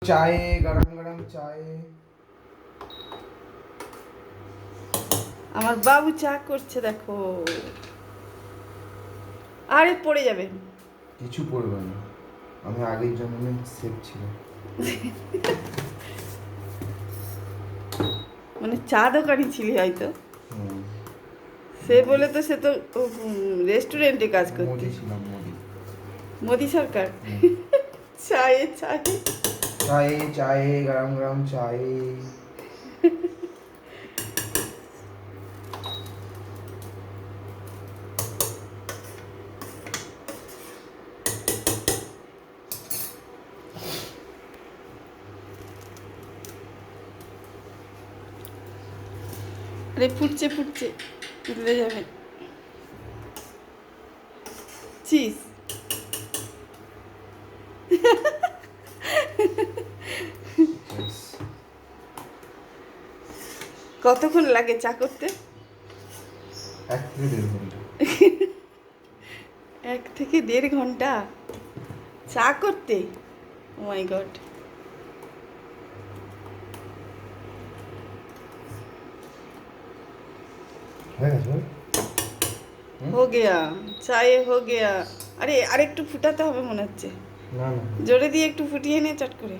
चाय गरम गरम चाय। আমার বাবু চা করছে দেখো। আরে পড়ে যাবে। কিছু পড়বে না, আমি আগের জন্মে সেফ ছিল। মানে চা দোকানি ছিলি হয়তো, হুম, সে বলে তো সে তো রেস্টুরেন্টে কাজ করতে। মোদি ছিলাম, মোদি। মোদি সরকার। হুম। চায়ে চায়ে चाय चाय गरम गरम चाय। আরে ফুটছে ফুটছে, তুলে যাবে। চিজ। Yes. কতক্ষণ লাগে চা করতে? 1 থেকে 1.5 ঘন্টা। 1 থেকে 1.5 ঘন্টা চা করতে? ও মাই গড। হয়ে গেছে? হো গেয়া, চায়ে হো গেয়া। আরে আরেকটু ফুটাতে হবে মনে হচ্ছে। না না। জোরে দিয়ে একটু ফুটিয়ে নে চট করে।